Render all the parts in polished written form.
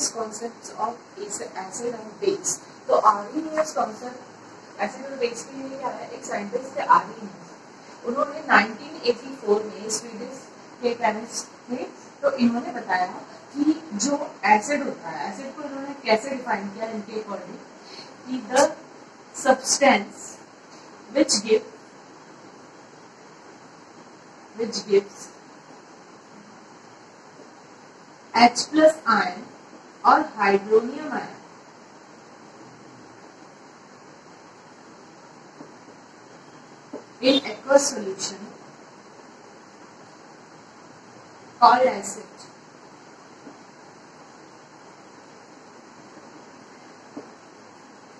Arrhenius concepts of acid and base. तो Arrhenius concept acid और base के लिए क्या है, एक साइंटिस्ट थे Arrhenius, उन्होंने 1984 में स्वीडिश के केमिस्ट थे, तो इन्होंने बताया कि जो एसिड होता है, एसिड को इन्होंने कैसे डिफाइन किया इनके अकॉर्डिंग कि the substance which gives H plus ion or hydronium ion in aqueous solution called acid.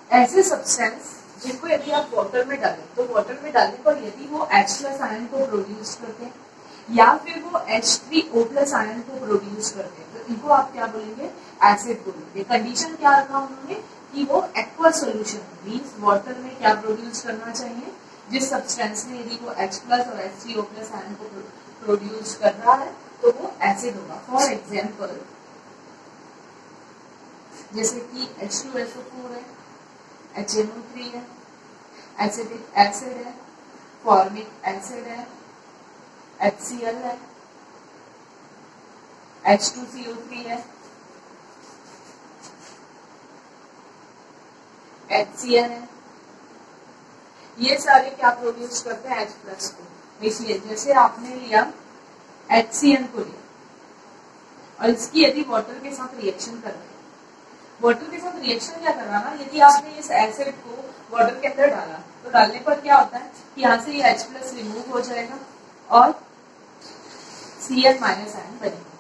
ऐसे सब्सटेंस जिनको यदि आप वाटर में डालें तो वाटर में डालने पर यदि वो H प्लस आयन को प्रोड्यूस करते हैं या फिर वो H3O प्लस आयन को प्रोड्यूस करते हैं, तो इनको आप क्या बोलेंगे, एसिड बोलेंगे। कंडीशन क्या रखा उन्होंने कि वो एक्वस सॉल्यूशन मींस वाटर में क्या प्रोड्यूस करना चाहिए, जिस सब्सटेंस में यदि वो H प्लस और H3O प्लस आयन को प्रोड्यूस कर रहा है तो वो एसिड होगा। फॉर एग्जाम्पल जैसे कि H2SO4 है, HNO3 है, एसिटिक एसिड है, फॉर्मिक एसिड है, HCl है, H2CO3 है, HCl है, ये सारे क्या प्रोड्यूस करते हैं, H प्लस को। इसलिए जैसे आपने लिया HCl को लिया और इसकी यदि वाटर के साथ रिएक्शन कर रहे, वाटर के साथ रिएक्शन क्या कर रहा ना, यदि आपने इस एसिड को वाटर के अंदर डाला तो डालने पर क्या होता है कि यहाँ से ये H प्लस रिमूव हो जाएगा और Cl माइनस आयन बनेगा।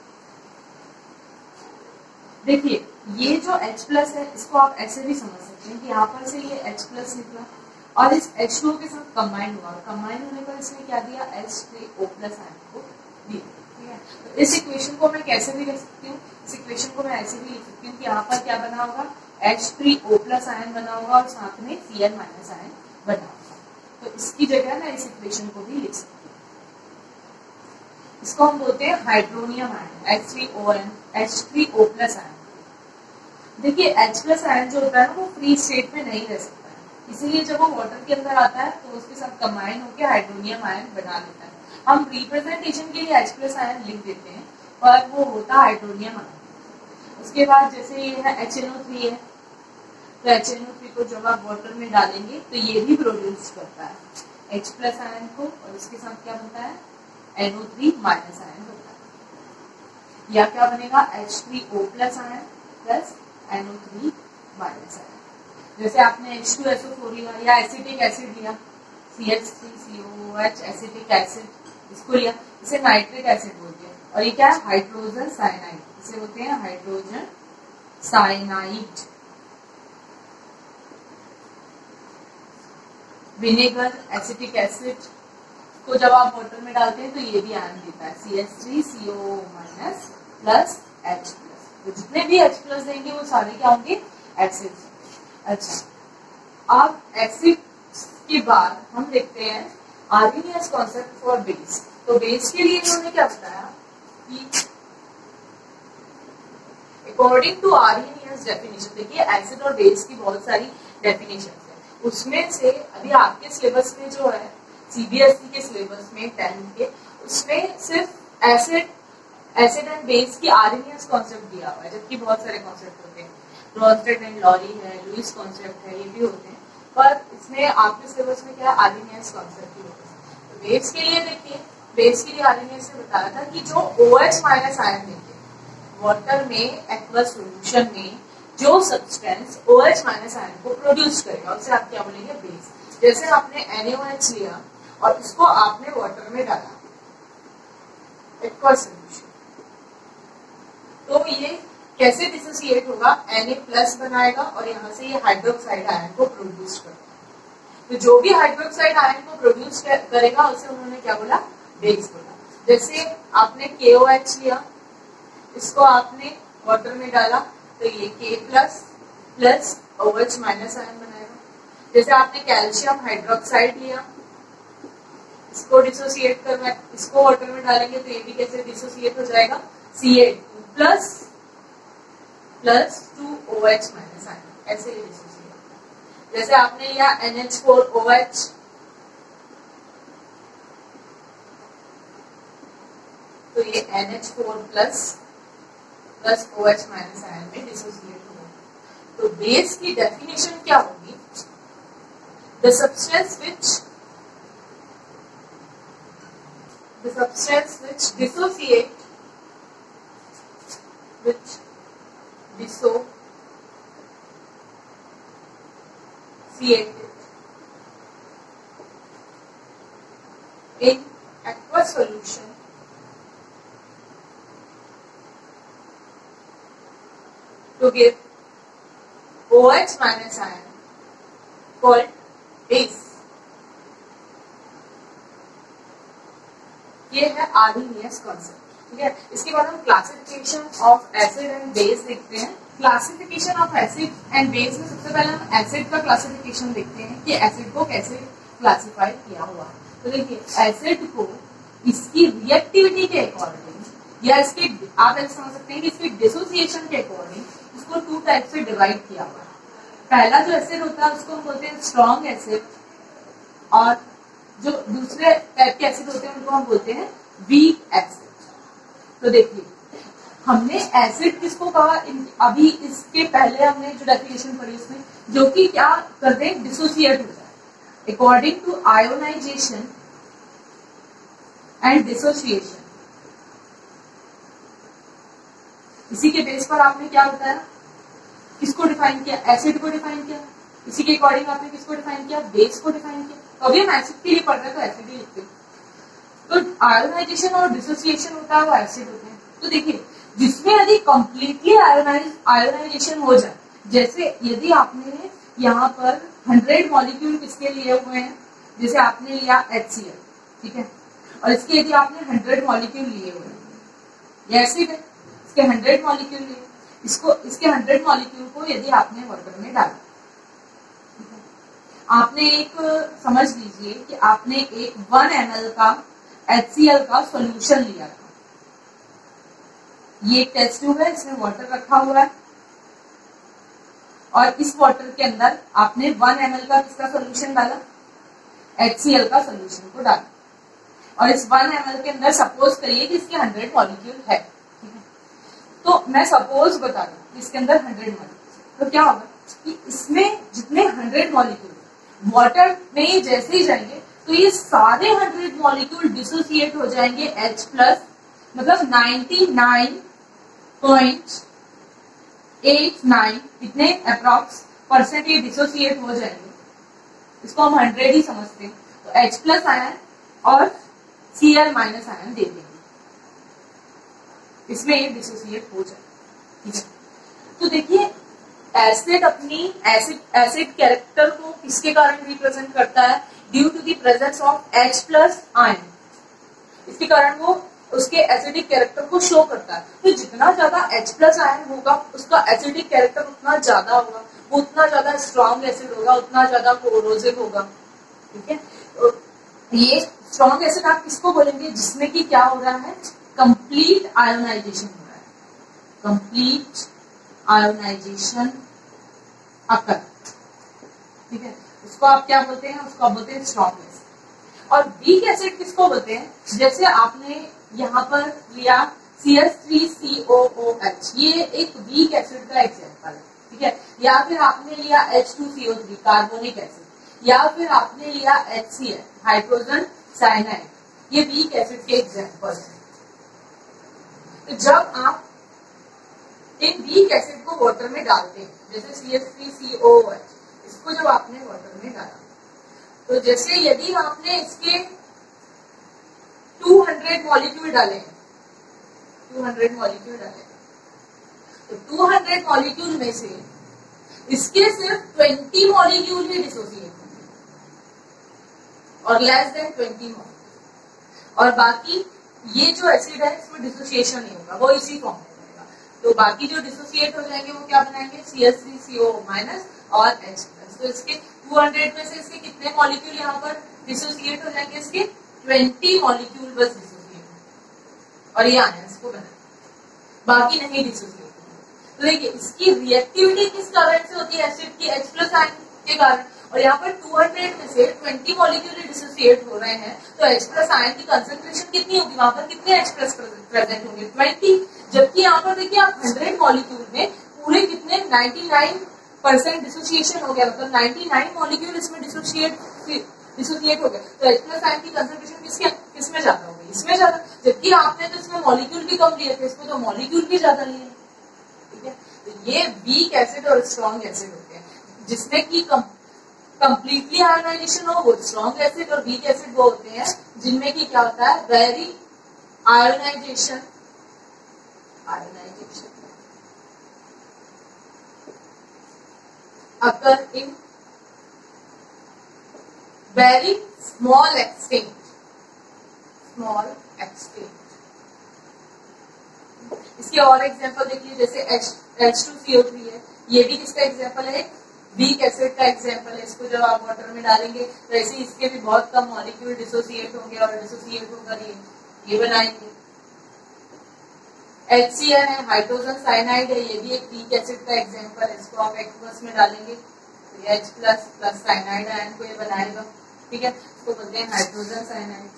देखिए ये जो H प्लस है इसको आप ऐसे भी समझ सकते हैं कि यहाँ पर से ये H प्लस निकला और इस H2O के साथ कंबाइन हुआ, कंबाइन होने पर इसने क्या दिया, H3O प्लस आयन को दिया। ठीक है, तो इस इक्वेशन को मैं कैसे भी लिख सकती हूँ, इस इक्वेशन को मैं ऐसे भी लिख सकती हूँ कि यहाँ पर क्या बना होगा, H3O प्लस आयन बना होगा और साथ में Cl माइनस आयन बना होगा। तो इसकी जगह मैं इस इक्वेशन को भी लिख सकती हूँ। इसको हम बोलते हैं hydronium ion, H3O plus ion. देखिए H प्लस आयन जो होता है ना वो फ्री स्टेट में नहीं रह सकता है, इसीलिए जब वो वाटर के अंदर आता है तो उसके साथ कंबाइन होकर हाइड्रोनियम आयन बना लेता है। हम रिप्रेजेंटेशन के लिए H प्लस आयन लिख देते हैं पर वो होता है हाइड्रोनियम आयन। उसके बाद जैसे ये है HNO3 है, तो HNO3 को जब आप वाटर में डालेंगे तो ये भी प्रोड्यूस करता है H प्लस आयन को और इसके साथ क्या बनता है, NO3 माइनस आयन बनता है, या क्या बनेगा H3O plus ion plus NO3 minus ion. जैसे आपने H2SO4 लिया या एसिटिक एसिड लिया, CH3COOH एसिटिक एसिड, इसको लिया, इसे नाइट्रिक एसिड बोलते हैं और ये क्या है, हाइड्रोजन साइनाइड, इसे बोलते हैं hydrogen cyanide. Vinegar acetic acid को जब आप वाटर में डालते हैं तो ये भी आयन देता है, CH3CO minus plus H plus. तो जितने भी H प्लस देंगे वो सारे क्या होंगे, एसिड। अच्छा, अब एसिड के बाद हम देखते हैं आर्हेनियस कॉन्सेप्ट फॉर बेस। तो बेस के लिए इन्होंने क्या बताया कि अकॉर्डिंग टू आर्हेनियस डेफिनेशन, देखिए एसिड और बेस की बहुत सारी डेफिनेशन है, उसमें से अभी आपके सिलेबस में जो है सीबीएसई के सिलेबस में 10th के, उसमें सिर्फ एसिड एंड बेस की आर्हेनियस कॉन्सेप्ट दिया हुआ है, जबकि बहुत सारे कॉन्सेप्ट होते हैं, ब्रॉन्स्टेड एंड लॉरी है, लुईस कॉन्सेप्ट है, ये भी होते हैं, पर इसमें आपके सिलेबस में क्या है, आर्हेनियस कॉन्सेप्ट ही होता है। तो बेस के लिए देखिए, बेस के लिए आर्हेनियस ने बताया था कि जो OH माइनस आयन देते हैं वाटर में एक्वस सॉल्यूशन में, जो सब्सटेंस OH माइनस आयन को प्रोड्यूस करेगा उसे आप क्या बोलेंगे, बेस। जैसे आपने NaOH लिया और इसको आपने वाटर में डाला एक्वस सॉल्यूशन, तो ये कैसे डिसोसिएट होगा, Na प्लस बनाएगा और यहाँ से ये हाइड्रोक्साइड आयन को प्रोड्यूस करता है। तो जो भी हाइड्रोक्साइड आयन को प्रोड्यूस करेगा उसे उन्होंने क्या बोला, बेस बोला। जैसे आपने KOH लिया, इसको आपने वाटर में डाला तो ये K plus plus OH minus ion बनाएगा। जैसे आपने कैल्शियम हाइड्रोक्साइड लिया, इसको डिसोसिएट करना, इसको वाटर में डालेंगे तो ये भी कैसे डिसोसिएट हो जाएगा, Ca2 plus plus 2OH minus ion, ऐसे ये डिसोसिएट। जैसे आपने लिया NH4OH, तो ये NH4 plus OH minus ion में डिसोसिएट होगा। तो बेस की डेफिनेशन क्या होगी? The substance which dissociate in aqueous solution to give OH minus ion called base। ये है आर्हीनियस कॉन्सेप्ट, ठीक है। इसके बाद हम classification of acid and base देखते हैं। Classification of acid and base में सबसे पहले हम एसिड का क्लासिफिकेशन देखते हैं कि एसिड को कैसे क्लासिफाई किया हुआ है। तो देखिए, एसिड को इसकी रिएक्टिविटी के अकॉर्डिंग या इसके, आप ऐसे समझ सकते हैं कि इसके डिसोसिएशन के अकॉर्डिंग इसको 2 टाइप से डिवाइड किया हुआ है। पहला जो एसिड होता है उसको हम बोलते हैं स्ट्रॉन्ग एसिड, और जो दूसरे टाइप के एसिड होते हैं उनको हम बोलते हैं वीक एसिड। तो देखिए, हमने एसिड किसको कहा? अभी इसके पहले हमने जो डेफिनेशन पढ़ी उसमें, जो कि क्या करते हैं, डिसोसिएट हो जाए according to ionization and dissociation. इसी के बेस पर आपने क्या बताया, किसको डिफाइन किया? एसिड को डिफाइन किया। इसी के अकॉर्डिंग आपने किसको डिफाइन किया? बेस को डिफाइन किया। तो अभी हम एसिड के लिए पढ़ रहे हैं तो एसिड ही लिखते हैं। तो आयोनाइजेशन और डिसोसिएशन होता है वो एसिड होते हैं। तो देखिए, जिसमें यदि कंप्लीटली आयोनाइजेशन हो जाए, जैसे यदि आपने यहाँ पर 100 मॉलिक्यूल किसके लिए हुए हैं, जैसे आपने लिया HCl, ठीक है, और इसके यदि आपने 100 मॉलिक्यूल लिए हुए हैं, ये एसिड है, इसके 100 मॉलिक्यूल लिए, इसके 100 मॉलिक्यूल को यदि आपने वाटर में डाला, आपने एक, समझ लीजिए कि आपने एक 1 ml का HCl का सॉल्यूशन लिया था। ये एक टेस्ट ट्यूब है, इसमें वाटर रखा हुआ है, और इस वाटर के अंदर आपने 1 ml का किसका सॉल्यूशन डाला? HCl का सॉल्यूशन को डाला, और इस 1 ml के अंदर सपोज करिए कि इसके 100 मॉलिक्यूल है, ठीक है। तो मैं सपोज बता दूं इसके अंदर 100 मॉलिक्यूल, तो क्या होगा कि इसमें जितने 100 मॉलिक्यूल वाटर में जैसे ही जाएंगे तो ये सारे 100 मॉलिक्यूल डिसोसिएट हो जाएंगे H प्लस, मतलब 99.89 इतने अप्रॉक्स % ये डिसोसिएट हो जाएंगे। इसको हम 100 ही समझते हैं। तो H प्लस आयन और Cl माइनस आयन दे देंगे, इसमें ये डिसोसिएट हो जाए, ठीक है। तो देखिए, एसिड अपनी एसिड कैरेक्टर को किसके कारण रिप्रेजेंट करता है? Due to the presence of H plus ion, इसके कारण वो उसके एसिडिक कैरेक्टर को शो करता है। तो जितना ज्यादा H प्लस आयन होगा उसका एसिडिक कैरेक्टर उतना ज्यादा होगा, वो उतना ज्यादा स्ट्रॉन्ग एसिड होगा, उतना ज्यादा कोरोसिव होगा, ठीक है। तो ये स्ट्रॉन्ग एसिड आप किसको बोलेंगे? जिसमें कि क्या हो रहा है, कंप्लीट आयोनाइजेशन हो रहा है, कंप्लीट आयोनाइजेशन अकर, ठीक है। उसको आप क्या बोलते हैं? उसको आप बोलते हैं स्ट्रॉन्ग एसिड। और वीक एसिड किसको बोलते हैं? जैसे आपने यहाँ पर लिया CH3COOH, ये एक वीक एसिड का एग्जांपल है, ठीक है। या फिर आपने लिया H2CO3 कार्बोनिक एसिड, या फिर आपने लिया HCl हाइड्रोजन साइनाइड, ये वीक एसिड के एग्जांपल हैं। तो जब आप इन वीक एसिड को वाटर में डालते हैं, जैसे CH3COOH, इसको जब आपने वाटर में डाला, तो जैसे यदि आपने इसके 200 मॉलिक्यूल डाले, 200 मॉलिक्यूल डाले, तो 200 मॉलिक्यूल में से इसके सिर्फ 20 मॉलिक्यूल ही डिसोसिएट होंगे, और लेस देन 20 मॉलिक्यूल, और बाकी ये जो एसिड है इसमें डिसोसिएशन नहीं होगा, वो इसी फॉर्म में रहेगा। तो बाकी जो डिसोसिएट हो जाएंगे वो क्या बनाएंगे? CH3CO माइनस और H प्लस। तो इसके 200 में से इसके कितने मॉलिक्यूल यहाँ पर डिसोसिएट हो जाएंगे? इसके 20 मॉलिक्यूल बस डिसोसिएट, और ये आयंस को बनाएंगे, बाकी नहीं डिसोसिएट होंगे। तो देखिए इसकी रिएक्टिविटी किस कारण से होती है, एसिड की H प्लस आयन के कारण। और यहाँ पर 200 में से 20 मॉलिक्यूल डिसोसिएट हो रहे हैं, तो H प्लस आयन की कंसंट्रेशन कितनी होगी, वहां पर कितने H प्लस प्रेजेंट होंगे, 20। जबकि यहाँ पर देखिए आप 100 मॉलिक्यूल में पूरे कितने 99% डिसोसिएशन हो गया, मतलब 99 मॉलिक्यूल इसमें डिसोसिएट हो गया। तो H प्लस आयन की कंसंट्रेशन किसमें ज्यादा हो गई, इसमें ज्यादा। जबकि आपने तो इसमें मॉलिक्यूल भी कम लिए थे, इसमें तो मॉलिक्यूल भी ज्यादा लिए। ठीक है, तो ये वीक एसिड और स्ट्रॉन्ग एसिड होते हैं, जिसमें की कंप्लीटली आयोनाइजेशन हो वो स्ट्रॉन्ग एसिड, और वीक एसिड वो होते हैं जिनमें की क्या होता है, very ionization occur in very small extent. इसके और एग्जांपल देखिए, जैसे H2CO3 है, ये भी किसका एग्जांपल है, वीक एसिड का एग्जांपल है। इसको जब आप वाटर में डालेंगे तो ऐसे इसके भी बहुत कम मॉलिक्यूल डिसोसिएट होंगे, और डिसोसिएट होकर ये बनाएंगे। HCl है, हाइड्रोजन साइनाइड है, ये भी एक वीक एसिड का एग्जांपल है। इसको आप एक्वस में डालेंगे तो ये H plus plus cyanide ion को ये बनाएगा। ठीक है, इसको बोलते हैं हाइड्रोजन साइनाइड।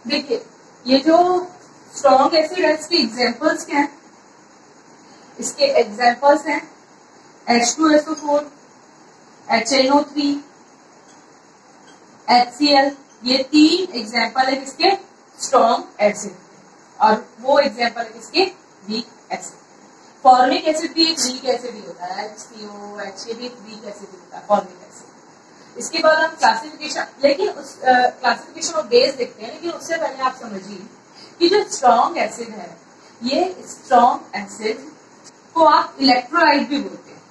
देखिए ये जो स्ट्रॉन्ग एसिड है इसके एग्जांपल्स क्या हैं, इसके एग्जांपल्स हैं H2SO4, HNO3, HCl। ये 3 एग्जांपल है किसके, स्ट्रॉन्ग एसिड, और वो एग्जांपल है किसके, वीक एसिड। फॉर्मिक एसिड भी एक वीक एसिड ही होता है, HCOH ये भी एक वीक एसिड होता है, फॉर्मिक एसिड। इसके बाद हम क्लासिफिकेशन, लेकिन उस क्लासिफिकेशन ऑफ बेस देखते हैं, लेकिन उससे पहले आप समझिए कि जो स्ट्रॉन्ग एसिड है, ये स्ट्रॉन्ग एसिड को आप इलेक्ट्रोलाइट भी बोलते हैं।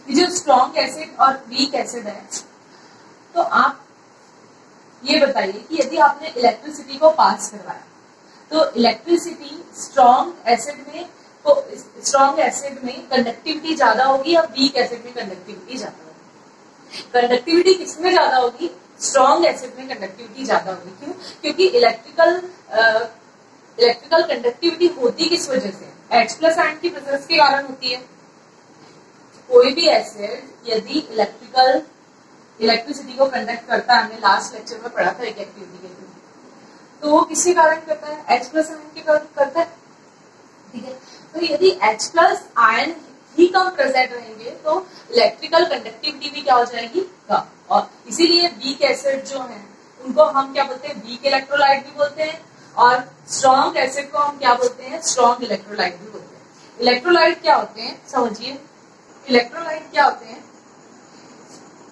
ये जो स्ट्रॉन्ग एसिड और वीक एसिड है, तो आप ये बताइए कि यदि आपने इलेक्ट्रिसिटी को पास करवाया, तो इलेक्ट्रिसिटी स्ट्रॉन्ग एसिड में कंडक्टिविटी ज्यादा होगी या वीक एसिड में कंडक्टिविटी ज्यादा होगी? कंडक्टिविटी किसमें ज्यादा होगी, स्ट्रॉन्ग एसिड में कंडक्टिविटी ज्यादा होगी। क्यों? क्योंकि इलेक्ट्रिकल कंडक्टिविटी होती किस वजह से, H प्लस आयन की प्रेजेंस के कारण होती है। कोई भी एसिड यदि इलेक्ट्रिसिटी को कंडक्ट करता है, हमने लास्ट लेक्चर में पढ़ा था एक एक्टिविटी के थ्रू, तो वो किसके कारण करता है, H प्लस आयन के कारण करता है। ठीक है, तो यदि H प्लस आयन ही कम प्रेजेंट रहेंगे तो इलेक्ट्रिकल कंडक्टिविटी भी क्या हो जाएगी, कम। और इसीलिए वीक एसिड जो है उनको हम क्या बोलते हैं, वीक इलेक्ट्रोलाइट भी बोलते हैं, और स्ट्रॉन्ग एसिड को हम क्या बोलते हैं, स्ट्रॉन्ग इलेक्ट्रोलाइट भी बोलते हैं। इलेक्ट्रोलाइट क्या होते हैं समझिए, इलेक्ट्रोलाइट क्या होते हैं,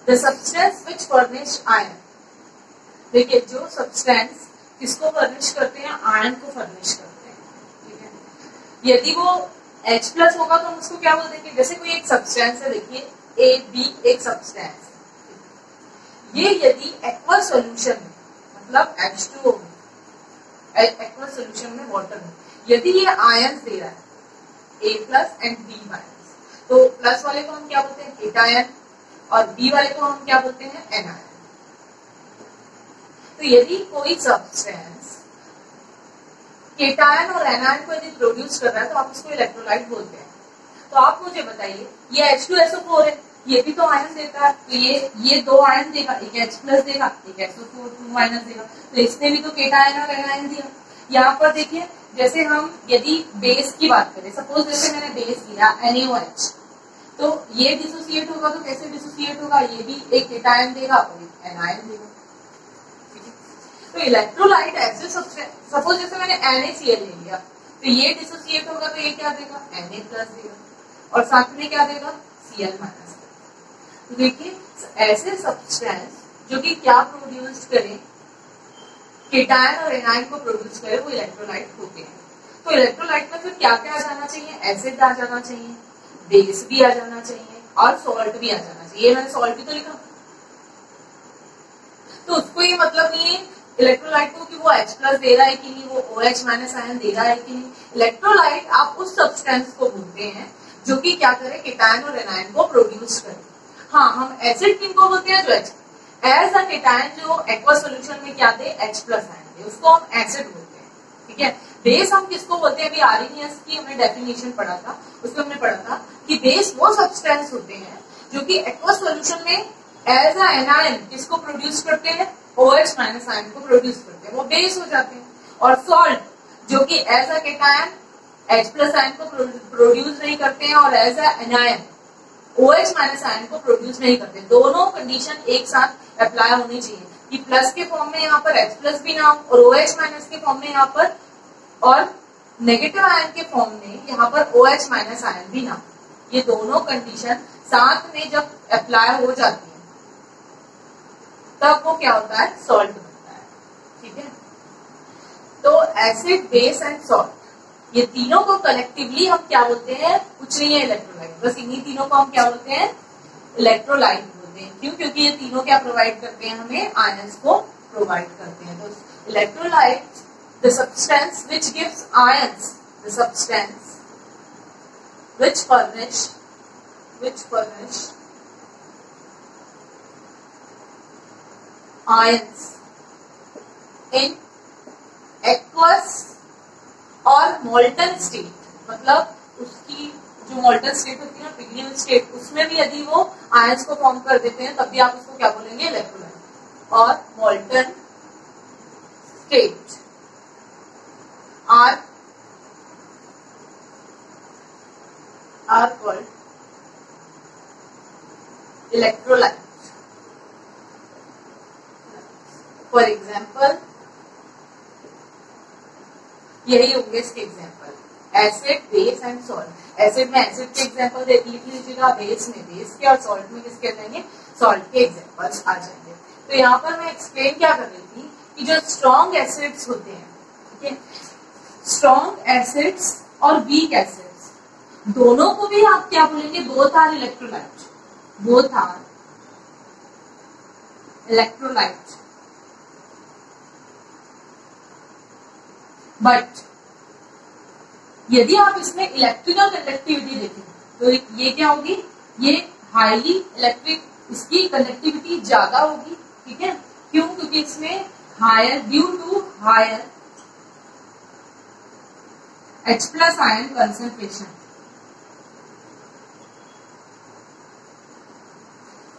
the substance which furnish ion. देखिए जो सब्सटेंस किसको फर्निश करते हैं, आयन को फर्निश करते हैं। ठीक है, यदि वो H प्लस होगा तो हम उसको क्या बोल देंगे, जैसे कोई एक सब्सटेंस है, देखिए AB एक सब्सटेंस, ये यदि एक्वस सॉल्यूशन में, मतलब H2O में, एक्वस सॉल्यूशन में वाटर में, यदि ये आयन दे रहा है A plus and B minus, तो प्लस वाले को हम क्या बोलते हैं, केटायन, और B वाले को हम क्या बोलते हैं, एनायन। तो यदि कोई सब्सटेंस केटायन और एनायन को यदि प्रोड्यूस कर रहा है तो आप उसको इलेक्ट्रोलाइट बोलते हैं। तो आप मुझे बताइए, ये H2SO4 है, ये भी तो आयन देता है, तो ये 2 आयन देगा, एक H प्लस देगा, एक SO4 2 माइनस देगा, तो इसने भी तो केटायन और एनायन दिया। यहाँ पर देखिए, जैसे हम यदि बेस की बात करें, सपोज जैसे मैंने बेस लिया NaOH, तो ये डिसोसिएट होगा तो कैसे डिसोसिएट होगा, ये भी एक केटायन देगा और एक एनायन देगा। तो इलेक्ट्रोलाइट ऐसे सब्सटेंस, सपोज जैसे मैंने NaCl ले लिया, तो ये डिसोसिएट होगा तो ये क्या देगा, Na प्लस देगा, और साथ में क्या देगा, Cl माइनस। तो देखिए ऐसे सब्सटेंस जो कि क्या प्रोड्यूस करें, केटायन और एनायन को प्रोड्यूस करे, वो इलेक्ट्रोलाइट होते हैं। तो इलेक्ट्रोलाइट में फिर क्या क्या आ जाना चाहिए, एसिड आ जाना चाहिए, बेस भी आ जाना चाहिए, और सॉल्ट भी आ जाना चाहिए। मैंने सॉल्ट भी तो लिखा, तो उसको ये मतलब नहीं है इलेक्ट्रोलाइट को कि वो H प्लस दे रहा है कि नहीं, वो OH माइनस आयन दे रहा है कि नहीं। इलेक्ट्रोलाइट आप उस सब्सटेंस को बोलते हैं जो कि क्या करे, केटायन और एनायन को प्रोड्यूस करे। हाँ, हम एसिड किनको बोलते हैं, जो एज अ केटायन जो एक्वस सोल्यूशन में क्या दे, H प्लस आयन दे, उसको हम एसिड बोलते हैं। ठीक है, बेस हम किसको बोलते हैं, अभी आरएनएस की हमने डेफिनेशन पढ़ा था, उसमें हमने पढ़ा था कि बेस वो सब्सटेंस होते हैं जो कि एक्वस सोल्यूशन में एज अ एनायन किसको प्रोड्यूस करते हैं, OH माइनस आयन को प्रोड्यूस करते हैं, वो बेस हो जाते हैं। और सॉल्ट जो कि as a cation H plus ion को प्रोड्यूस नहीं करते हैं और as a anion OH minus ion को प्रोड्यूस नहीं करते। दोनों कंडीशन एक साथ अप्लाई होनी चाहिए कि प्लस के फॉर्म में यहाँ पर H प्लस भी ना हो और OH माइनस के फॉर्म में यहाँ पर, और नेगेटिव आयन के फॉर्म में यहाँ पर OH माइनस आयन भी ना हो। ये दोनों कंडीशन साथ में जब अप्लाई हो जाती है तब वो क्या होता है, सॉल्ट बनता है। ठीक है, तो एसिड, बेस एंड सॉल्ट, ये तीनों को कलेक्टिवली हम क्या बोलते हैं, कुछ नहीं है इलेक्ट्रोलाइट, बस इन्हीं तीनों को हम क्या बोलते हैं, इलेक्ट्रोलाइट बोलते हैं। क्यों, क्योंकि ये तीनों क्या प्रोवाइड करते हैं, हमें आयंस को प्रोवाइड करते हैं। तो electrolyte the substance which gives ions, the substance which furnish ions in aqueous और मोल्टन स्टेट, मतलब उसकी जो मोल्टन स्टेट होती है ना, पिघली स्टेट, उसमें भी यदि वो आयंस को फॉर्म कर देते हैं तब भी आप उसको क्या बोलेंगे, इलेक्ट्रोलाइट। और molten state are called electrolyte. For example, यही होंगे इसके example, acid, base and salt. Acid में एसिड के एग्जाम्पल लिख लीजिएगा, बेस में बेस के, और सॉल्ट में किसके जाएंगे, सॉल्ट के एग्जाम्पल्स आ जाएंगे। तो यहाँ पर मैं एक्सप्लेन क्या कर रही थी कि जो स्ट्रॉन्ग एसिड्स होते हैं, ठीक है, स्ट्रॉन्ग एसिड्स और वीक एसिड्स दोनों को भी आप क्या बोलेंगे, both are electrolyte, both are electrolyte. But यदि आप इसमें इलेक्ट्रिकल कंडक्टिविटी देखें तो ये क्या होगी, ये हाईली इलेक्ट्रिक, इसकी कंडक्टिविटी ज्यादा होगी। ठीक है, क्यों, क्योंकि इसमें higher, due to higher H plus ion concentration,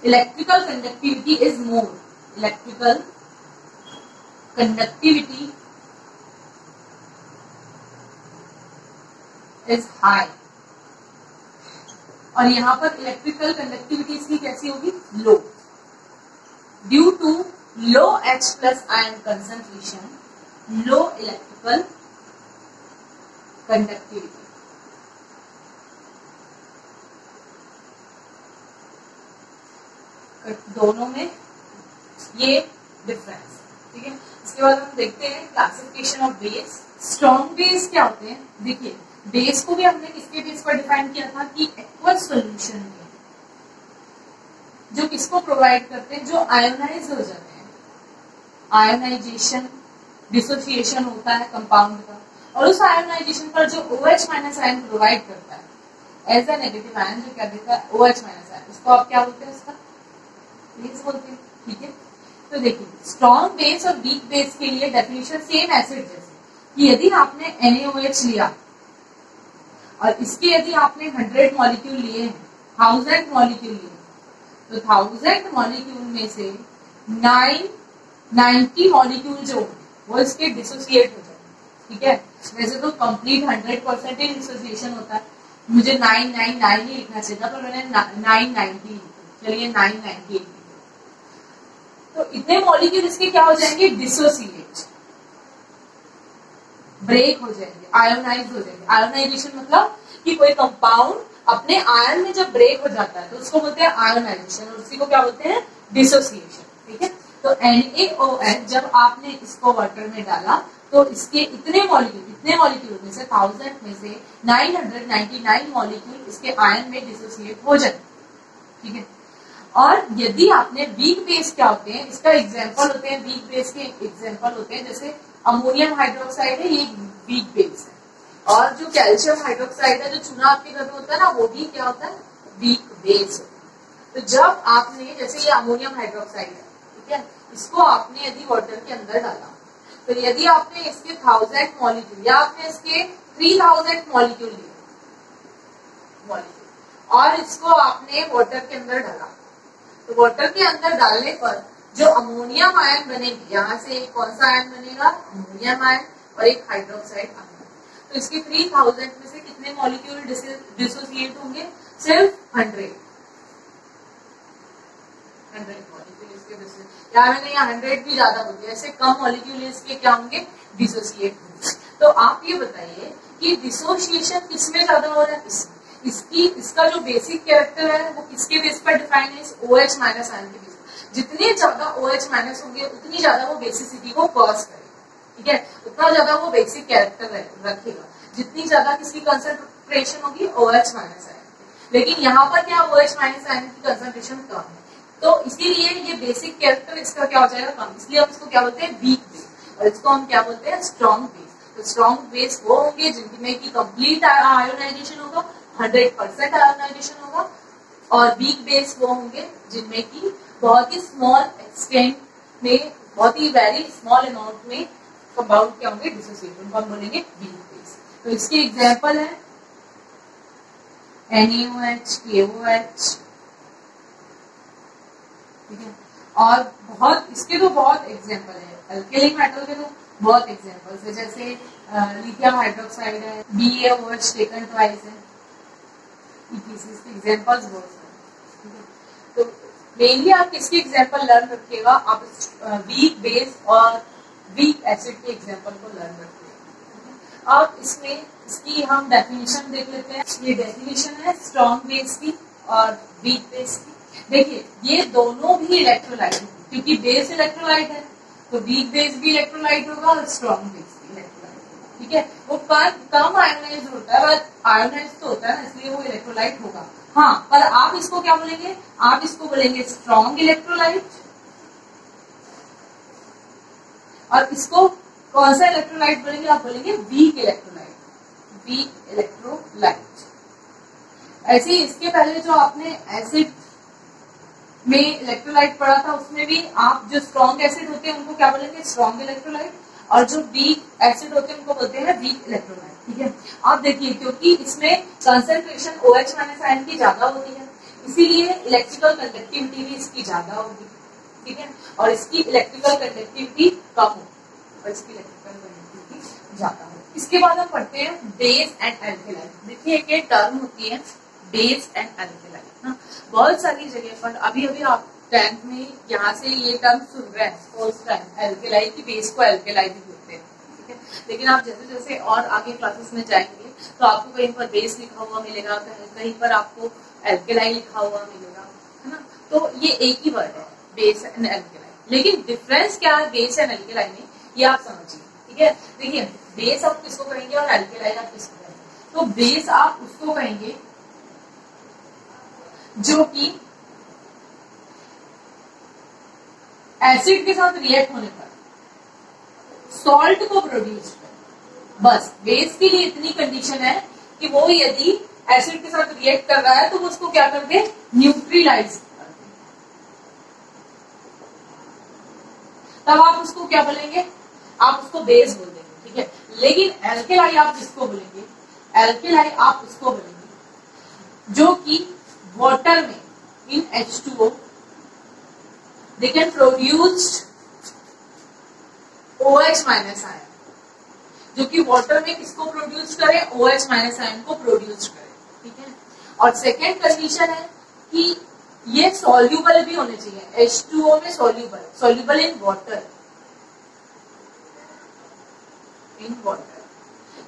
electrical conductivity is more, electrical conductivity is high, और यहां पर इलेक्ट्रिकल कंडक्टिविटी इसकी कैसी होगी, low, due to low H plus ion concentration, low electrical conductivity. दोनों में ये डिफरेंस। ठीक है, इसके बाद हम देखते हैं classification of base. Strong base क्या होते हैं, देखिए बेस को भी हमने किसके बेस पर डिफाइन किया था कि एक्वस सॉल्यूशन में जो किसको प्रोवाइड करते हैं, जो आयोनाइज हो जाते हैं, आयोनाइजेशन, डिसोसिएशन होता है कंपाउंड का, और उस आयोनाइजेशन पर जो OH माइनस आयन प्रोवाइड करता है एज अ नेगेटिव आयन, जो क्या देता है OH माइनस आयन, उसको आप क्या बोलते हैं, उसका बेस बोलते हैं। ठीक है, तो देखिए स्ट्रॉन्ग बेस और वीक बेस के लिए डेफिनेशन सेम एसिड जैसे कि यदि आपने NaOH लिया और इसके यदि आपने 100 मॉलिक्यूल लिए हैं, 1000 मॉलिक्यूल लिए, तो 1000 मॉलिक्यूल में से 90 मॉलिक्यूल जो वो इसके डिसोसिएट हो जाए। ठीक है, वैसे तो कंप्लीट 100% ही डिसोसिएशन होता है, मुझे 999 ही लिखना चाहिए था, पर मैंने 990 लिखा। चलिए 998, तो इतने मॉलिक्यूल इसके क्या हो जाएंगे, डिसोसिएट, ब्रेक हो जाएंगे, आयोनाइज हो जाएंगे। आयोनाइजेशन मतलब कि कोई कंपाउंड अपने आयन में जब ब्रेक हो जाता है तो उसको बोलते हैं आयोनाइजेशन, और उसी को क्या बोलते हैं, डिसोसिएशन। ठीक है, तो NaOH जब आपने इसको वाटर में डाला तो इसके इतने मॉलिक्यूल में से 1000 में से 999 मॉलिक्यूल इसके आयन में डिसोसिएट हो जाते। ठीक है, और यदि आपने वीक बेस क्या होते हैं, इसका एग्जांपल होते हैं, वीक बेस के एग्जांपल होते हैं जैसे अमोनियम हाइड्रोक्साइड है, ये वीक बेस है, और जो कैल्शियम हाइड्रोक्साइड है जो चूना आपके घर में होता है ना, वो भी क्या होता है, वीक बेस होता है। तो जब आपने, जैसे ये अमोनियम हाइड्रोक्साइड है, ठीक है। इसको आपने यदि वाटर के अंदर डाला, तो यदि आपने इसके 1000 मॉलिक्यूल या आपने इसके 3000 मॉलिक्यूल लिए और इसको आपने वाटर के अंदर डाला, तो वाटर के अंदर डालने पर जो अमोनियम आयन बनेगी, यहाँ से कौन सा आयन बनेगा, अमोनियम आयन और एक हाइड्रोक्साइड आयन। तो इसके 3000 में से कितने मॉलिक्यूल डिसोसिएट होंगे, सिर्फ 100 मॉलिक्यूल इसके डिसोसिएट, या मैंने यहाँ 100 भी ज्यादा हो गया, ऐसे कम मॉलिक्यूल इसके क्या होंगे, डिसोसिएट होंगे। तो आप ये बताइए कि डिसोसिएशन किसमें ज्यादा हो रहा है, इसका जो बेसिक कैरेक्टर है वो किसके बेस पर डिफाइन है, OH माइनस आयन के बेस पर। जितने ज्यादा OH माइनस होंगे उतनी ज्यादा वो बेसिसिटी को कॉज करेगा, ठीक है, उतना ज्यादा वो बेसिक कैरेक्टर रखेगा, जितनी ज्यादा किसकी कंसंट्रेशन होगी, OH माइनस आयन। लेकिन यहाँ पर क्या, OH माइनस आयन की कंसंट्रेशन कम है, तो इसीलिए ये बेसिक कैरेक्टर इसका क्या हो जाएगा, कम। इसलिए हम इसको क्या बोलते हैं, वीक बेस, और इसको हम क्या बोलते हैं, स्ट्रॉन्ग बेस। तो स्ट्रॉन्ग बेस वो होंगे जिनमें की कंप्लीट आयोनाइजेशन होगा, 100% आयोनाइजेशन होगा, और वीक बेस वो होंगे जिनमें की बहुत ही स्मॉल एक्सटेंट में, बहुत ही वेरी स्मॉल अमाउंट में कंपाउंड क्या होंगे, डिसोसिएट, उनको हम बोलेंगे वीक बेस। तो इसके एग्जांपल है NaOH, KOH, ठीक है, और बहुत इसके तो बहुत एग्जांपल है, अल्केलिक मेटल के तो बहुत एग्जांपल्स है, जैसे लिथियम हाइड्रोक्साइड है, BaOH टेकन ट्वाइस है, इसके एग्जांपल्स बहुत सारे। तो मेनली आप किसके एग्जांपल लर्न रखिएगा, आप वीक बेस और वीक एसिड के एग्जांपल को लर्न रखिएगा। अब इसमें इसकी हम डेफिनेशन देख लेते हैं। ये डेफिनेशन है स्ट्रॉन्ग बेस की और वीक बेस की। देखिए ये दोनों भी इलेक्ट्रोलाइट है, क्योंकि बेस इलेक्ट्रोलाइट है तो वीक बेस भी इलेक्ट्रोलाइट होगा और स्ट्रॉन्ग बेस भी इलेक्ट्रोलाइट होगा, ठीक है। वो कम आयोनाइज होता है, बट आयोनाइज तो होता है ना, इसलिए वो इलेक्ट्रोलाइट होगा। हाँ, पर आप इसको क्या बोलेंगे, आप इसको बोलेंगे स्ट्रॉन्ग इलेक्ट्रोलाइट, और इसको कौन सा इलेक्ट्रोलाइट बोलेंगे, आप बोलेंगे वीक इलेक्ट्रोलाइट, वीक इलेक्ट्रोलाइट। ऐसे ही इसके पहले जो आपने एसिड में इलेक्ट्रोलाइट पढ़ा था, उसमें भी आप जो स्ट्रॉन्ग एसिड होते हैं उनको क्या बोलेंगे, स्ट्रॉन्ग इलेक्ट्रोलाइट, और जो वीक एसिड होते हैं उनको बोलते हैं वीक इलेक्ट्रोलाइट, ठीक है। आप देखिए क्योंकि इसमें कंसंट्रेशन OH माइनस आयन की ज्यादा होती है, इसीलिए इलेक्ट्रिकल कंडक्टिविटी भी इसकी ज्यादा होगी, ठीक है, और इसकी इलेक्ट्रिकल कंडक्टिविटी कम होगी और इसकी इलेक्ट्रिकल कंडक्टिविटी ज्यादा होगी। इसके बाद हम पढ़ते हैं बेस एंड एल्केलाइन। देखिए एक टर्म होती है बेस एंड एल्केलाइन ना, बहुत सारी जगह पर अभी आप 10th में यहाँ से ये टर्म सुन रहे हैं फर्स्ट टाइम, एल्केलाइन की बेस को एल्केलाइन भी बोलते हैं, ठीक है। लेकिन आप जैसे जैसे और आगे क्लासेस में जाएंगे तो आपको कहीं पर बेस लिखा हुआ मिलेगा, कहीं पर आपको एल्केलाइन लिखा हुआ मिलेगा, है ना। तो ये एक ही वर्ड है, बेस एंड एल्केलाइन, लेकिन डिफरेंस क्या है बेस एंड एल्केलाइन में, ये आप समझिए, ठीक है। देखिए बेस आप किसको कहेंगे और एल्केलाइन आप किसको कहेंगे। तो बेस आप उसको कहेंगे जो कि एसिड के साथ रिएक्ट होने पर सॉल्ट को प्रोड्यूस करे। बस बेस के लिए इतनी कंडीशन है कि वो यदि एसिड के साथ रिएक्ट कर रहा है तो वो उसको क्या कर दे, न्यूट्रलाइज कर दे, तब आप उसको क्या बोलेंगे, आप उसको बेस बोल देंगे, ठीक है। लेकिन एल्केलाई आप किसको बोलेंगे, एल्केलाई आप उसको बोलेंगे जो कि वाटर में इन H2O they can produce OH minus ion, जो कि वाटर में किसको प्रोड्यूस करे, OH माइनस आयन को प्रोड्यूस करे, ठीक है। और सेकेंड कंडीशन है कि ये सॉल्यूबल भी होने चाहिए, H2O में सॉल्यूबल इन वाटर,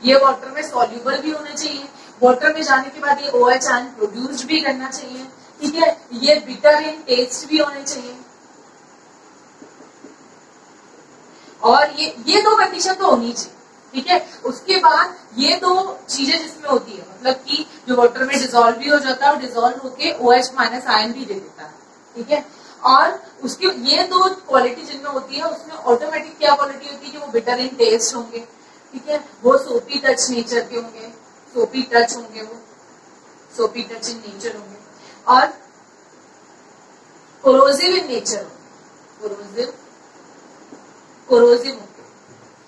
ये वाटर में सॉल्यूबल भी होने चाहिए, वाटर में जाने के बाद ये OH आयन प्रोड्यूस भी करना चाहिए, ठीक है। ये बिटर इन टेस्ट भी होने चाहिए, और ये दो कंडीशन तो होनी चाहिए, ठीक है। उसके बाद ये दो चीजें जिसमें होती है, मतलब कि जो वाटर में डिसॉल्व भी हो जाता है और डिसॉल्व होके OH माइनस आयन भी दे देता है, ठीक है। और उसके ये दो क्वालिटी जिनमें होती है उसमें ऑटोमेटिक क्या क्वालिटी होती है कि वो बिटर इन टेस्ट होंगे, ठीक है, वो सोपी टच नेचर के होंगे, सोपी टच होंगे, वो सोपी टच इन नेचर होंगे, और कोरोसिव इन नेचर होंगे, कोरोसिव होते हैं,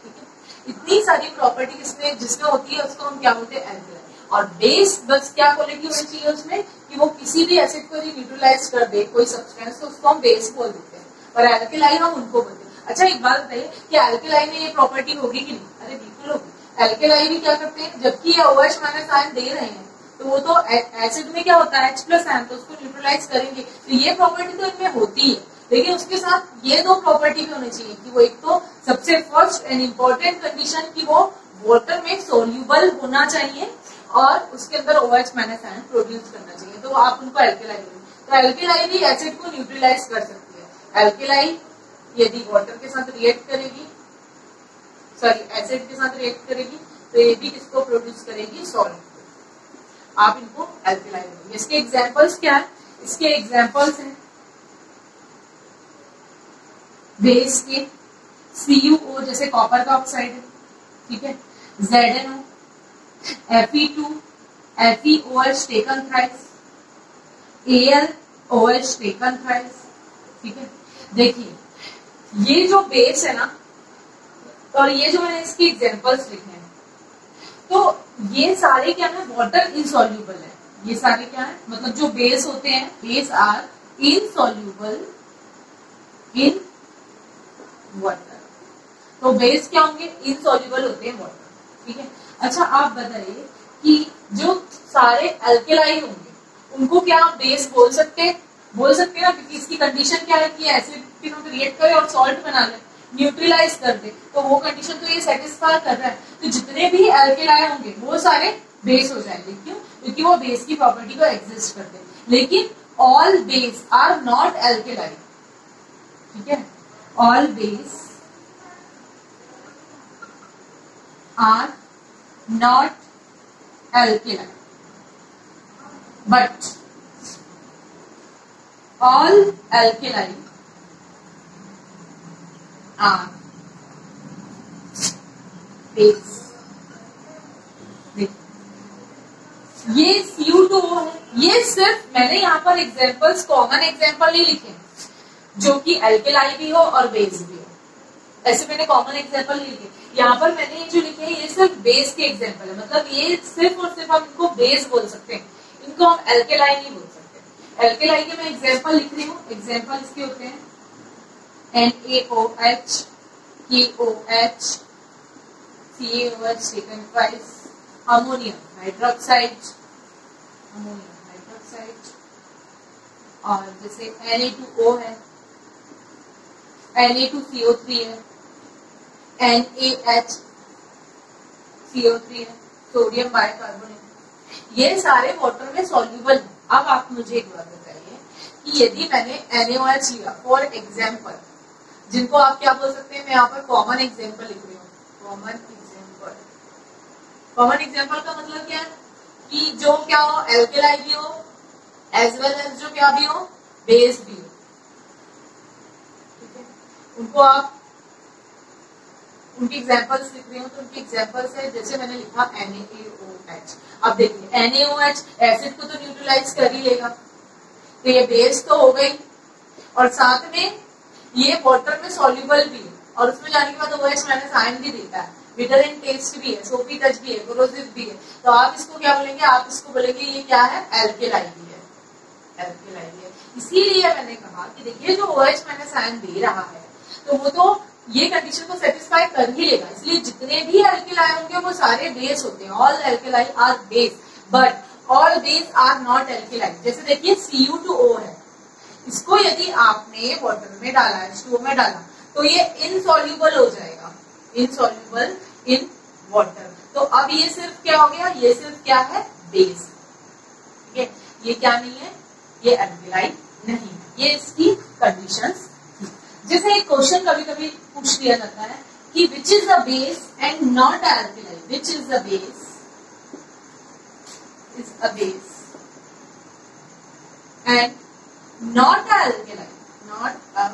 ठीक है। इतनी सारी प्रॉपर्टी इसमें जिसमें होती है उसको हम क्या बोलते हैं, एल्कलाइन। और बेस बस क्या क्वालिटी होनी चाहिए उसमें कि वो किसी भी एसिड को न्यूट्रलाइज कर दे कोई सब्सटेंस, तो उसको हम बेस बोल देते हैं, और एल्कलाइन हम उनको बोलते हैं। अच्छा एक बात बताइए कि एल्कलाइन में ये प्रॉपर्टी होगी कि नहीं? अरे बिल्कुल होगी। एल्कलाइन भी क्या करते हैं, जबकि ये OH माइनस आयन दे रहे हैं तो वो तो एसिड में क्या होता है H+ आयन, तो उसको न्यूट्रलाइज करेंगे, तो ये प्रॉपर्टी तो इनमें होती है। लेकिन उसके साथ ये दो प्रॉपर्टी भी होनी चाहिए कि वो एक तो सबसे फर्स्ट एंड इम्पोर्टेंट कंडीशन कि वो वाटर में सोल्यूबल होना चाहिए और उसके अंदर OH माइनस आयन प्रोड्यूस करना चाहिए, तो आप उनको एल्केलाइन। तो एल्केलाइन भी एसिड को न्यूट्रलाइज कर सकती है। एल्केलाइन यदि वाटर के साथ रिएक्ट करेगी, सॉरी एसिड के साथ रिएक्ट करेगी, तो ये भी किसको प्रोड्यूस करेगी, सॉल्ट। आप इनको एल्केलाइन बोलेंगे। इसके एग्जांपल्स क्या है? इसके एग्जांपल्स हैं बेस के CuO जैसे कॉपर का ऑक्साइड है, ठीक है, ZnO, Fe2, FeOH taken thrice, AlOH taken thrice, ठीक है। देखिए ये जो बेस है ना, और ये जो मैंने इसके एग्जांपल्स लिखे हैं, तो ये सारे क्या है, वाटर इनसॉल्यूबल है। ये सारे क्या है, मतलब जो बेस होते हैं, base are insoluble in water. तो बेस क्या होंगे, इनसॉल्यूबल होते हैं वाटर, ठीक है। अच्छा आप बताइए कि जो सारे एल्केलाइन होंगे उनको क्या आप बेस बोल सकते हैं? बोल सकते हैं ना, क्योंकि इसकी कंडीशन क्या है कि एसिड के साथ रिएक्ट करे और सॉल्ट बना ले, न्यूट्रलाइज कर दे, तो वो कंडीशन तो ये सेटिस्फाई कर रहा है। तो जितने भी एल्केलाइन होंगे वो सारे बेस हो जाएंगे। क्यों? क्योंकि वो बेस की प्रॉपर्टी को एग्जिस्ट करते हैं। लेकिन all base are not alkaline, ठीक है। All base are not alkaline, but all alkaline are base। ये Cu2O है, ये सिर्फ मैंने यहाँ पर एग्जांपल्स कॉमन एग्जांपल नहीं लिखे जो कि एल्केलाइन भी हो और बेस भी हो, ऐसे मैंने कॉमन एग्जांपल नहीं लिखे। यहाँ पर मैंने जो लिखे हैं ये सिर्फ बेस के एग्जांपल है, मतलब ये सिर्फ और सिर्फ हम इनको बेस बोल सकते हैं, इनको हम एल्केलाइन नहीं बोल सकते। एल्केलाइन के मैं एग्जांपल लिख रही हूँ। एग्जांपल इसके होते हैं NaOH, KOH, CaOH taken twice, ammonium hydroxide, और जैसे Na2O है, Na2CO3 है, NaHCO3 है, सोडियम बाइकार्बोनेट। ये सारे वाटर में सॉल्यूबल है। अब आप मुझे एक बात बताइए कि यदि मैंने NaOH लिया फॉर एग्जाम्पल, जिनको आप क्या बोल सकते हैं, मैं यहाँ पर कॉमन एग्जाम्पल लिख रही हूँ। कॉमन एग्जाम्पल का मतलब क्या है कि जो क्या हो, एल्केलाइन भी हो एज वेल एज जो क्या भी हो, बेस भी हो, ठीक है। उनको आप उनके एग्जाम्पल्स लिख रही हूँ, तो उनके एग्जाम्पल्स है जैसे मैंने लिखा NaOH। अब देखिए NaOH एसिड को तो न्यूट्रलाइज कर ही लेगा, तो ये बेस तो हो गई, और साथ में ये वाटर में सॉल्यूबल भी है, और उसमें जाने के बाद OH माइनस आयन भी देता है, बिटर इन टेस्ट भी है, सोपी टच भी है, कोरोसिव भी है। तो आप इसको क्या बोलेंगे, आप इसको बोलेंगे ये क्या है, एल्केलाइन भी है, एल्केलाइन भी है। इसीलिए मैंने कहा कि देखिए जो OH माइनस आयन दे रहा है तो वो तो ये कंडीशन को सेटिस्फाई कर ही लेगा, इसलिए जितने भी एल्केलाइन होंगे वो सारे बेस होते हैं। All alkaline are base, but all base are not alkaline. जैसे देखिए Cu2O है, इसको यदि आपने वाटर में डाला, H2O में डाला, तो ये इनसॉल्यूबल हो जाएगा, इनसॉल्यूबल इन वाटर। तो अब ये सिर्फ क्या हो गया, ये सिर्फ क्या है, बेस, ठीक है। ये क्या नहीं है, ये एल्केलाइन नहीं है, ये इसकी कंडीशंस। जैसे एक क्वेश्चन कभी कभी पूछ लिया जाता है कि which is the base and not alkaline, which is the base is a base and not alkaline, not a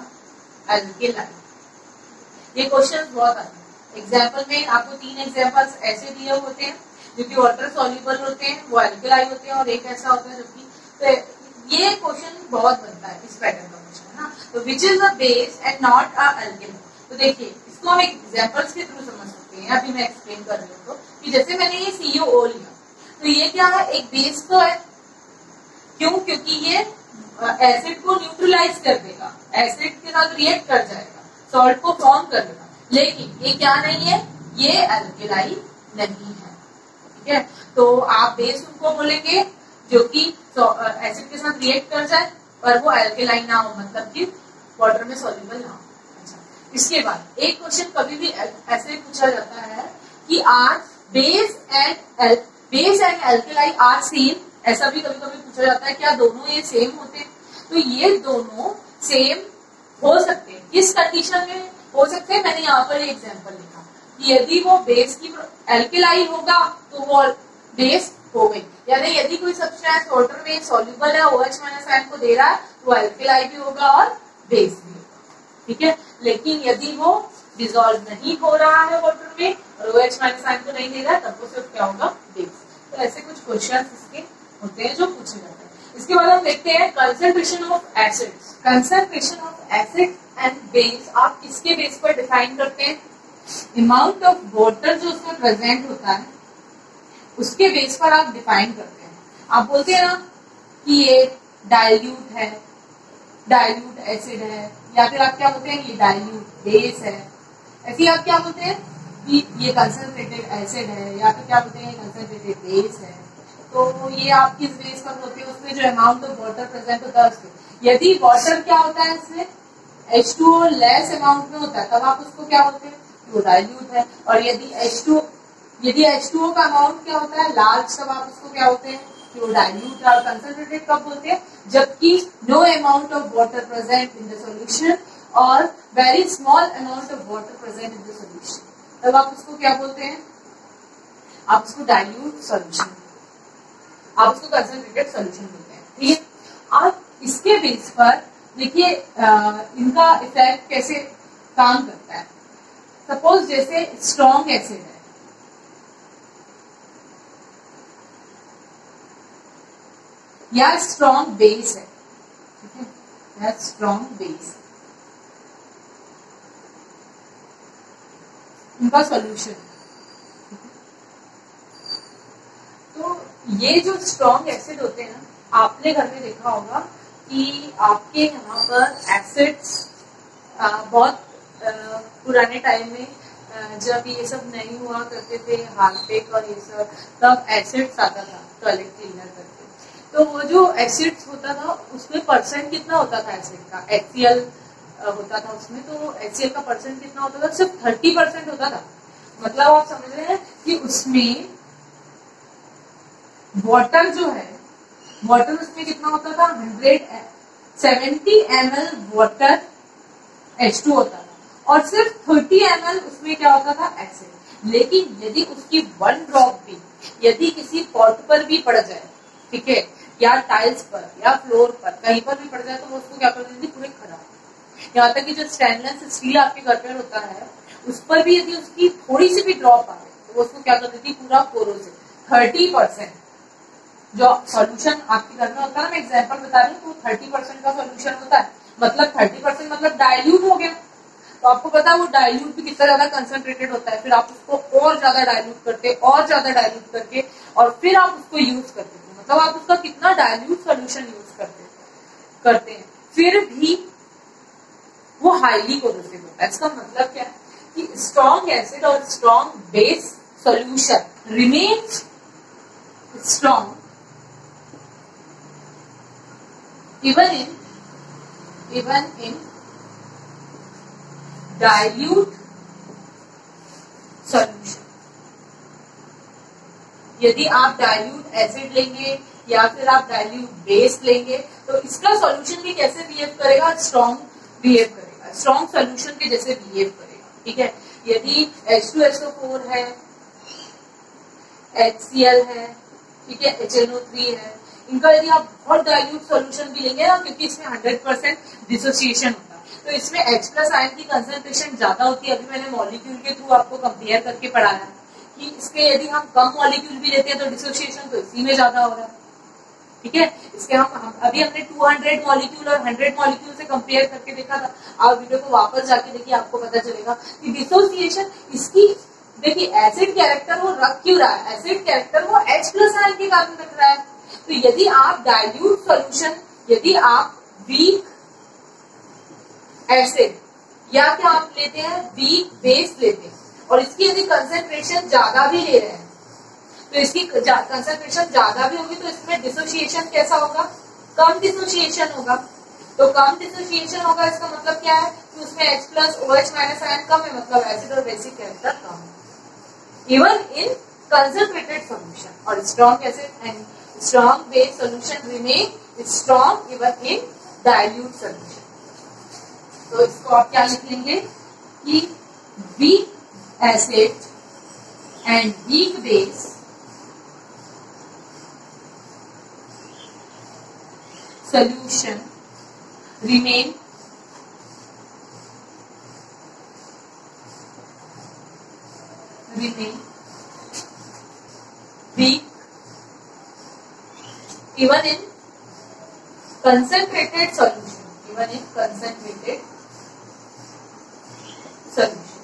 alkaline. ये क्वेश्चन बहुत आते हैं। एग्जाम्पल में आपको 3 एग्जाम्पल्स ऐसे दिए होते हैं जो कि वाटर सॉल्यूबल होते हैं, वो एल्केलाइन होते हैं, और एक ऐसा होता है जबकि, तो ये क्वेश्चन बहुत बनता है इस पैटर्न का क्वेश्चन है ना। तो which is a base and not a alkane. तो देखिए इसको हम एग्जांपल्स के थ्रू समझ सकते हैं। अभी मैं एक्सप्लेन कर रही हूँ तो कि जैसे मैंने ये CuO लिया तो ये क्या है, एक बेस तो है। क्यों? क्योंकि ये एसिड को न्यूट्रलाइज कर देगा, एसिड के साथ रिएक्ट कर जाएगा, सॉल्ट को फॉर्म कर देगा। लेकिन ये क्या नहीं है, ये एल्केलाई नहीं है। ठीक है, तो आप बेस उनको बोलेंगे जो कि एसिड के साथ रिएक्ट कर जाए पर वो एल्केलाई ना हो, मतलब कि वाटर में सॉल्युबल ना हो। अच्छा, इसके बाद एक क्वेश्चन कभी भी ऐसे पूछा जाता है कि are base and alkali are same. ऐसा भी कभी कभी पूछा जाता है क्या दोनों ये सेम होते हैं? तो ये दोनों सेम हो सकते हैं। किस कंडीशन में हो सकते हैं? मैंने यहाँ पर एग्जांपल लिखा कि यदि वो बेस की एल्केलाई होगा तो वो बेस हो गई, यानी यदि कोई सब्सटेंस वाटर में सॉल्युबल है, OH माइनस आयन को दे रहा है तो एल्केलाई भी होगा और बेस भी होगा। ठीक है, लेकिन यदि वो डिसॉल्व नहीं हो रहा है वाटर में और OH माइनस आयन को नहीं दे रहा है तब वो सिर्फ क्या होगा, बेस। तो ऐसे कुछ क्वेश्चन इसके होते हैं जो पूछे जाते हैं। इसके बाद हम देखते हैं concentration of acids. Concentration of acid and base आप किसके बेस पर डिफाइन करते हैं? अमाउंट ऑफ वाटर जो उसमें प्रेजेंट होता है उसके बेस पर आप डिफाइन करते हैं। आप बोलते हैं ना कि ये डाइल्यूट है, डाइल्यूट एसिड है, या फिर आप क्या बोलते हैं ये डाइल्यूट बेस है। ऐसे आप क्या बोलते हैं कि ये कंसंट्रेटेड एसिड है, या फिर क्या बोलते हैं कंसंट्रेटेड बेस है। तो ये आप किस बेस पर होते हैं? उसमें जो अमाउंट ऑफ वाटर प्रेजेंट होता है उसके। यदि वाटर क्या होता है इसमें H2O लेस अमाउंट में होता है तब आप उसको क्या बोलते हैं? वो डाइल्यूट है। और यदि H2O का अमाउंट क्या होता है लार्ज तब आप उसको क्या बोलते हैं? कि वो डाइल्यूट है। और कंसंट्रेटेड कब बोलते हैं? जबकि no amount of water present in the solution और very small amount of water present in the solution, तब आप उसको क्या बोलते हैं? आप उसको डाइल्यूट सॉल्यूशन, आप उसको कंसंट्रेटेड सॉल्यूशन बोलते हैं। ठीक है, आप इसके बेस पर देखिए इनका इफेक्ट कैसे काम करता है। सपोज जैसे स्ट्रॉन्ग एसिड है, या स्ट्रॉन्ग बेस है, ठीक है, या स्ट्रॉन्ग बेस, इनका सॉल्यूशन। तो ये जो स्ट्रॉन्ग एसिड होते हैं ना, आपने घर में देखा होगा कि आपके यहाँ पर एसिड्स बहुत पुराने टाइम में जब ये सब नहीं हुआ करते थे, हार्पिक और ये सब, तब एसिड्स आता था टॉयलेट क्लीनर करके। तो वो जो एसिड्स होता था उसमें परसेंट कितना होता था एसिड का? HCl होता था उसमें, तो HCl का परसेंट कितना होता था? सिर्फ 30% होता था। मतलब आप समझ रहे हैं कि उसमें वाटर जो है, वाटर उसमें कितना होता था? 170 ml वाटर H2 होता था और सिर्फ 30 ml उसमें क्या होता था? एसिड। लेकिन यदि उसकी 1 ड्रॉप भी यदि किसी पॉट पर भी पड़ जाए, ठीक है, या टाइल्स पर या फ्लोर पर कहीं पर भी पड़ जाए, तो वो उसको क्या कर देती? पूरे खराब। यहाँ तक कि जो स्टेनलेस स्टील आपके घर पर होता है उस पर भी यदि उसकी थोड़ी सी भी ड्रॉप आए तो वो उसको क्या कर देती? पूरा कोरोसिव। 30% जो सॉल्यूशन आपके घर में होता है ना, मैं एग्जांपल बता रही हूँ, तो 30% का सॉल्यूशन होता है, मतलब 30% मतलब डाइल्यूट हो गया। तो आपको पता है वो डाइल्यूट भी कितना ज्यादा कंसंट्रेटेड होता है, फिर आप उसको और ज्यादा डाइल्यूट करते, और ज्यादा डाइल्यूट करके और फिर आप उसको यूज करते थे। मतलब आप उसका कितना डाइल्यूट सॉल्यूशन यूज करते हैं, फिर भी वो हाईली कोरोसिव होता है। इसका मतलब क्या है कि स्ट्रॉन्ग एसिड और strong base solution remains strong even in dilute solution। यदि आप डाइल्यूट एसिड लेंगे या फिर आप डाइल्यूट बेस लेंगे तो इसका सॉल्यूशन भी कैसे बिहेव करेगा? स्ट्रॉन्ग बिहेव करेगा, स्ट्रॉन्ग सॉल्यूशन के जैसे बिहेव करेगा। ठीक है, यदि H2SO4 है, HCl है, ठीक है, HNO3 है, इनका यदि आप बहुत डाइल्यूट सॉल्यूशन भी लेंगे ना, क्योंकि इसमें 100% डिसोसिएशन होता है, तो इसमें H+ आयन की कंसंट्रेशन ज्यादा होती है। अभी मैंने मॉलिक्यूल के थ्रू आपको कंपेयर करके पढ़ाया कि इसके यदि हम कम मॉलिक्यूल भी लेते हैं तो डिसोसिएशन तो इसी में ज्यादा हो रहा है। ठीक है, इसके हम अभी हमने 200 मॉलिक्यूल और 100 मॉलिक्यूल से कंपेयर करके देखा था। आप वीडियो को वापस जाके देखिए, आपको पता चलेगा कि डिसोसिएशन इसकी, देखिए एसिड कैरेक्टर वो रख क्यों रहा है, एसिड कैरेक्टर वो H प्लस आयन के कारण रख रहा है। तो यदि आप डाइल्यूट सॉल्यूशन, यदि आप वीक एसिड या क्या आप लेते हैं वीक बेस लेते हैं और इसकी यदि कंसेंट्रेशन ज्यादा भी ले रहे हैं, तो इसकी कंसेंट्रेशन ज्यादा भी होगी तो इसमें डिसोसिएशन कैसा होगा, कम डिसोसिएशन होगा। तो कम डिसोसिएशन होगा इसका मतलब क्या है कि उसमें H plus OH minus ion कम है, मतलब एसिड और बेसिक कैरेक्टर कम है, इवन इन कंसेंट्रेटेड सॉल्यूशन। और strong acid and strong base solution remain strong even in dilute solution. तो इसको आप क्या लिख लेंगे कि weak acid and weak base solution remain weak even in concentrated solution, even in concentrated solution.